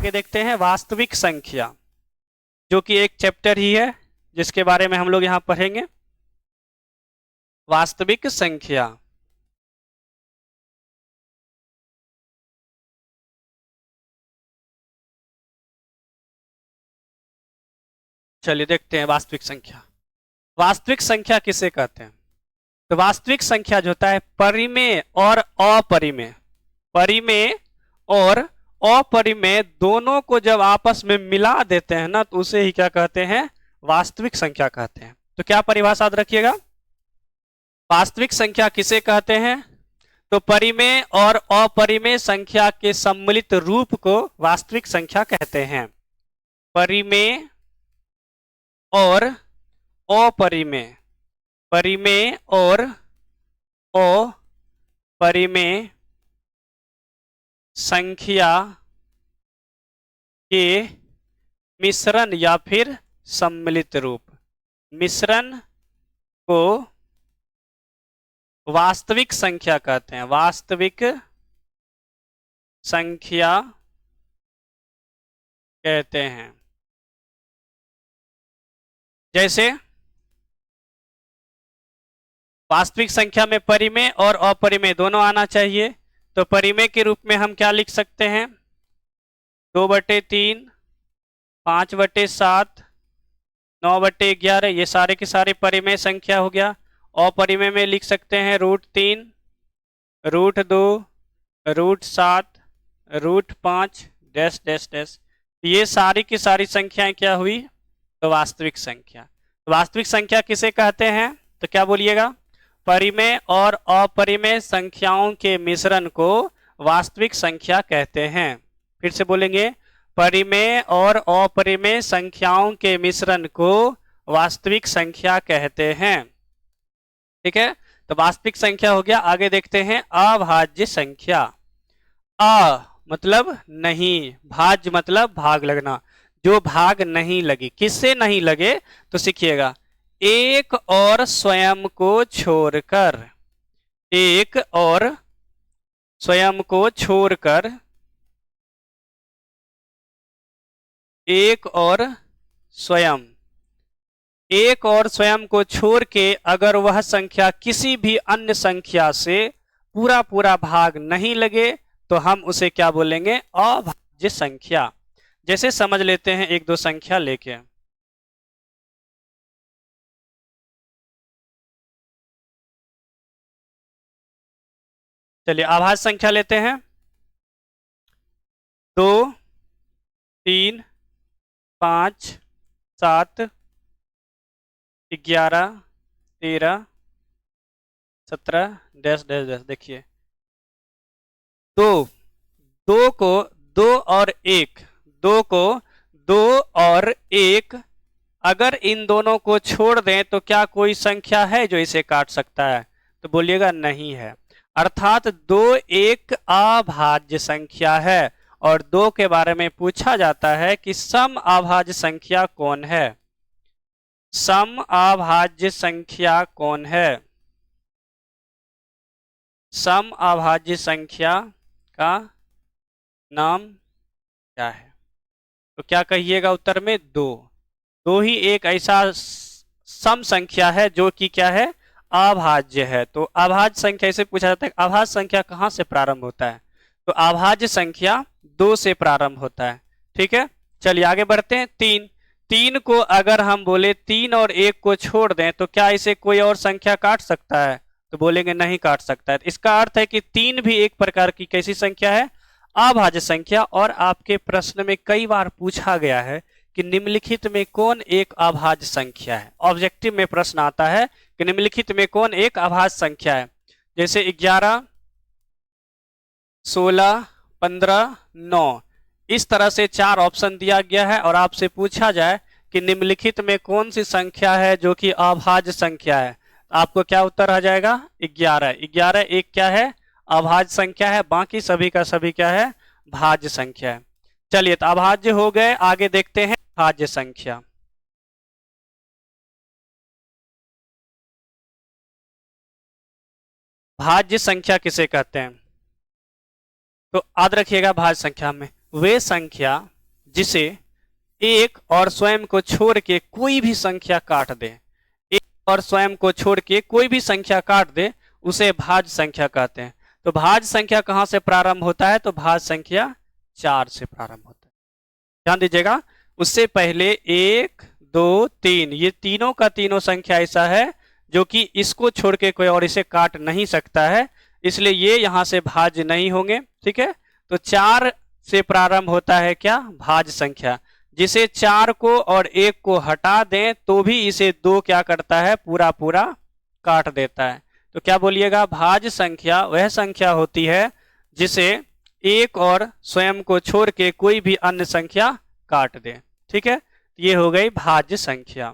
आगे देखते हैं वास्तविक संख्या, जो कि एक चैप्टर ही है जिसके बारे में हम लोग यहाँ पढ़ेंगे। वास्तविक संख्या। चलिए देखते हैं वास्तविक संख्या। वास्तविक संख्या किसे कहते हैं? तो वास्तविक संख्या जो होता है परिमेय और अपरिमेय, परिमेय और अपरिमेय दोनों को जब आपस में मिला देते हैं ना, तो उसे ही क्या कहते हैं? वास्तविक संख्या कहते हैं। तो क्या परिभाषा याद रखिएगा, वास्तविक संख्या किसे कहते हैं? तो परिमेय और अपरिमेय संख्या के सम्मिलित रूप को वास्तविक संख्या कहते हैं। परिमेय और अपरिमेय, परिमेय और अपरिमेय संख्या के मिश्रण या फिर सम्मिलित रूप, मिश्रण को वास्तविक संख्या कहते हैं। वास्तविक संख्या कहते हैं। जैसे वास्तविक संख्या में परिमेय और अपरिमेय दोनों आना चाहिए। तो परिमेय के रूप में हम क्या लिख सकते हैं? 2/3, 5/7, 9/11, ये सारे के सारे परिमेय संख्या हो गया। अपरिमेय में लिख सकते हैं √3, √2, √7, √5 डैश डैश डैश। ये सारी की सारी संख्याएं क्या हुई? तो वास्तविक संख्या। तो वास्तविक संख्या किसे कहते हैं? तो क्या बोलिएगा? परिमेय और अपरिमेय संख्याओं के मिश्रण को वास्तविक संख्या कहते हैं। फिर से बोलेंगे, परिमेय और अपरिमेय संख्याओं के मिश्रण को वास्तविक संख्या कहते हैं। ठीक है, तो वास्तविक संख्या हो गया। आगे देखते हैं अभाज्य संख्या। अ मतलब नहीं, भाज्य मतलब भाग लगना, जो भाग नहीं लगी। किससे नहीं लगे? तो सीखिएगा, एक और स्वयं को छोड़कर, एक और स्वयं को छोड़कर, एक और स्वयं, एक और स्वयं को छोड़ के अगर वह संख्या किसी भी अन्य संख्या से पूरा पूरा भाग नहीं लगे तो हम उसे क्या बोलेंगे? अभाज्य संख्या। जैसे समझ लेते हैं एक दो संख्या लेके। चलिए अभाज्य संख्या लेते हैं। 2, 3, 5, 7, 11, 13, 17 डैश डैश डैश। देखिए, दो को 2 और 1, दो को 2 और 1 अगर इन दोनों को छोड़ दें तो क्या कोई संख्या है जो इसे काट सकता है? तो बोलिएगा नहीं है। अर्थात 2 एक अभाज्य संख्या है। और 2 के बारे में पूछा जाता है कि सम अभाज्य संख्या कौन है? सम अभाज्य संख्या कौन है? सम अभाज्य संख्या का नाम क्या है? तो क्या कहिएगा उत्तर में? 2। 2 ही एक ऐसा सम संख्या है जो कि क्या है? अभाज्य है। तो अभाज्य संख्या से पूछा जाता है, अभाज्य संख्या कहां से प्रारंभ होता है? तो अभाज्य संख्या 2 से प्रारंभ होता है। ठीक है, चलिए आगे बढ़ते हैं। 3 को अगर हम बोले 3 और 1 को छोड़ दें तो क्या इसे कोई और संख्या काट सकता है? तो बोलेंगे नहीं काट सकता है। इसका अर्थ है कि 3 भी एक प्रकार की कैसी संख्या है? अभाज्य संख्या। और आपके प्रश्न में कई बार पूछा गया है कि निम्नलिखित में कौन एक अभाज्य संख्या है? ऑब्जेक्टिव में प्रश्न आता है कि निम्नलिखित में कौन एक अभाज्य संख्या है? जैसे 11, 16, 15, 9, इस तरह से 4 ऑप्शन दिया गया है और आपसे पूछा जाए कि निम्नलिखित में कौन सी संख्या है जो कि अभाज्य संख्या है, आपको क्या उत्तर आ जाएगा? 11। 11 एक क्या है? अभाज्य संख्या है। बाकी सभी का सभी क्या है? भाज्य संख्या है। चलिए, तो अभाज्य हो गए। आगे देखते हैं भाज्य संख्या। भाज्य संख्या किसे कहते हैं? तो याद रखिएगा, भाज्य संख्या में वे संख्या जिसे एक और स्वयं को छोड़ के कोई भी संख्या काट दे, एक और स्वयं को छोड़ के कोई भी संख्या काट दे, उसे भाज्य संख्या कहते हैं। तो भाज्य संख्या कहां से प्रारंभ होता है? तो भाज्य संख्या 4 से प्रारंभ होता है। ध्यान दीजिएगा, उससे पहले 1 2 3, ये तीनों का तीनों संख्या ऐसा है जो कि इसको छोड़ के कोई और इसे काट नहीं सकता है, इसलिए ये यहां से भाज्य नहीं होंगे। ठीक है, तो 4 से प्रारंभ होता है क्या? भाज्य संख्या। जिसे 4 को और 1 को हटा दें तो भी इसे 2 क्या करता है? पूरा पूरा काट देता है। तो क्या बोलिएगा? भाज्य संख्या वह संख्या होती है जिसे एक और स्वयं को छोड़ के कोई भी अन्य संख्या काट दे। ठीक है, ये हो गई भाज्य संख्या।